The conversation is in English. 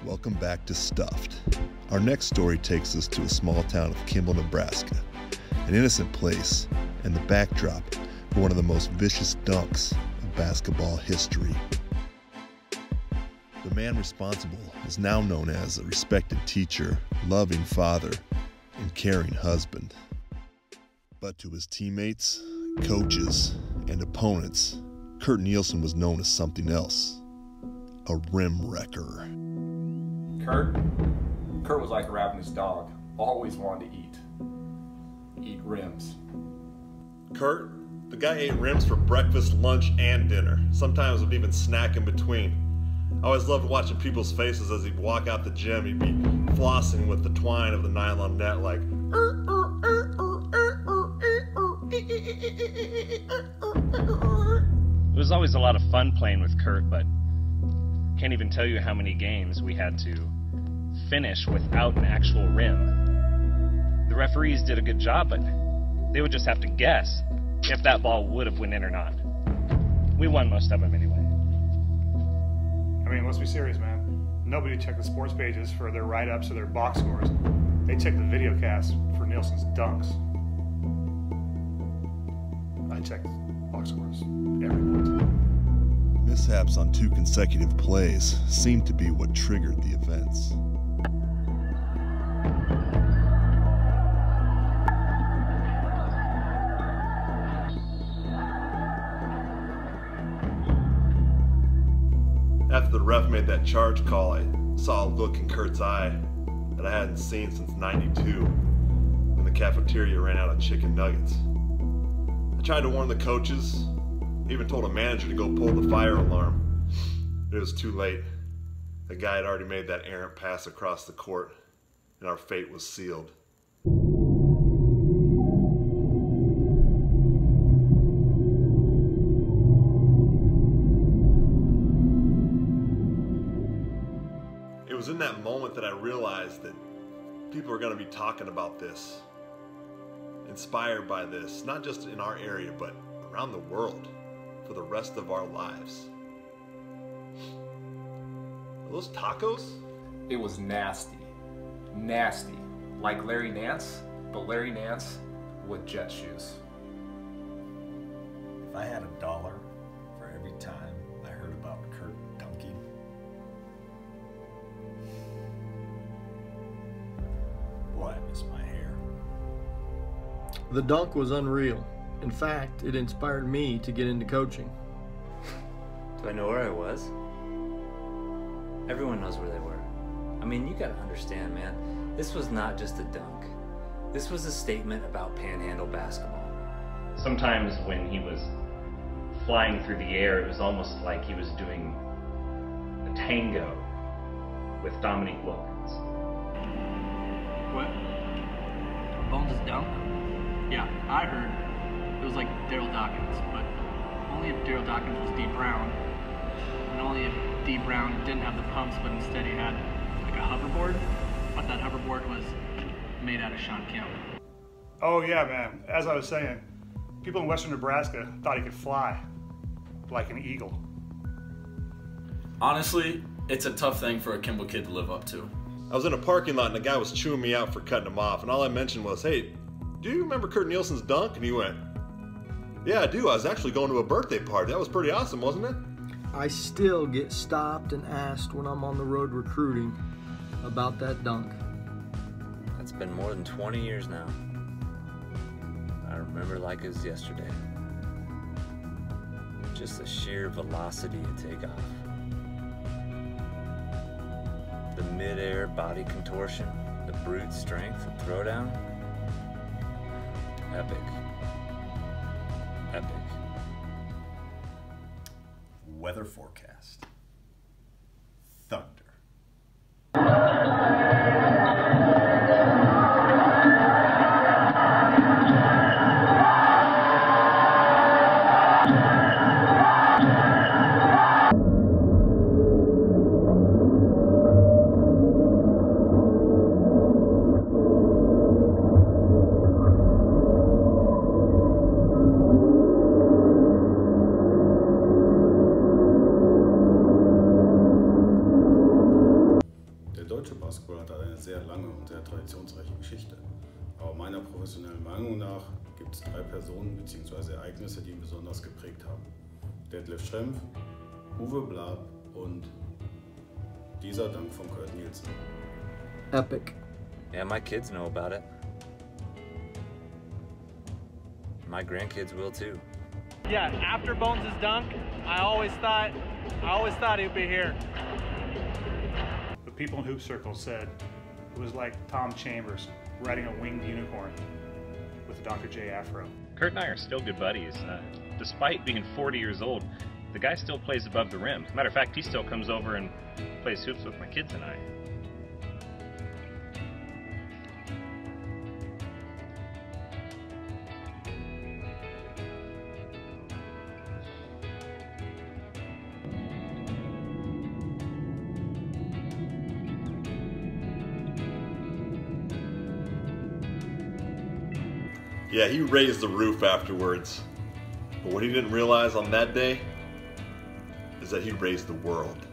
Welcome back to Stuffed. Our next story takes us to a small town of Kimball, Nebraska, an innocent place and the backdrop for one of the most vicious dunks of basketball history. The man responsible is now known as a respected teacher, loving father, and caring husband. But to his teammates, coaches, and opponents, Kurt Nielsen was known as something else, a rim wrecker. Kurt was like a ravenous dog, always wanted to eat rims. Kurt, the guy ate rims for breakfast, lunch, and dinner. Sometimes would even snack in between. I always loved watching people's faces as he'd walk out the gym. He'd be flossing with the twine of the nylon net like, It was always a lot of fun playing with Kurt, but can't even tell you how many games we had to finish without an actual rim. The referees did a good job, but they would just have to guess if that ball would have went in or not. We won most of them anyway. I mean, let's be serious, man. Nobody checked the sports pages for their write-ups or their box scores. They checked the video cast for Nielsen's dunks. I checked box scores every night. mishaps on 2 consecutive plays seemed to be what triggered the events. After the ref made that charge call, I saw a look in Kurt's eye that I hadn't seen since '92, when the cafeteria ran out of chicken nuggets. I tried to warn the coaches, even told a manager to go pull the fire alarm, but it was too late. The guy had already made that errant pass across the court, and our fate was sealed. It was in that moment that I realized that people are going to be talking about this, inspired by this, not just in our area, but around the world for the rest of our lives. Are those tacos? It was nasty. Nasty. Like Larry Nance, but Larry Nance with jet shoes. If I had $1 for every time I heard about Kurt dunking, boy, I miss my hair. The dunk was unreal. In fact, it inspired me to get into coaching. Do I know where I was? Everyone knows where they were. I mean, you gotta understand, man, this was not just a dunk. This was a statement about panhandle basketball. Sometimes when he was flying through the air, it was almost like he was doing a tango with Dominique Wilkins. What? Bones' dunk? Yeah, I heard it was like Daryl Dawkins, but only if Daryl Dawkins was Dee Brown, and only if Dee Brown didn't have the pumps, but instead he had like a hoverboard, but that hoverboard was made out of Sean Kemp. Oh yeah, man. As I was saying, people in western Nebraska thought he could fly like an eagle. Honestly, it's a tough thing for a Kimball kid to live up to. I was in a parking lot and a guy was chewing me out for cutting him off, and all I mentioned was, "Hey, do you remember Kurt Nielsen's dunk?" And he went, "Yeah, I do. I was actually going to a birthday party. That was pretty awesome, wasn't it?" I still get stopped and asked when I'm on the road recruiting about that dunk. That's been more than 20 years now. I remember like it was yesterday. Just the sheer velocity of takeoff. The mid-air body contortion, the brute strength and throwdown. Epic. Epic. Weather forecast. Thunder. deutsche Basketball hat eine sehr lange und sehr traditionsreiche Geschichte. Aber meiner professionellen Meinung nach gibt es 3 Personen bzw. Ereignisse, die ihn besonders geprägt haben. Detlef Schrempf, Uwe Blab und dieser Dank von Kurt Nielsen. Epic. Yeah, my kids know about it. My grandkids will too. Yeah, after Bones' dunk, I always thought he'd be here. The people in hoop circles said it was like Tom Chambers riding a winged unicorn with a Dr. J afro. Kurt and I are still good buddies. Despite being 40 years old, the guy still plays above the rim. Matter of fact, he still comes over and plays hoops with my kids and I. Yeah, he raised the roof afterwards. But what he didn't realize on that day is that he raised the world.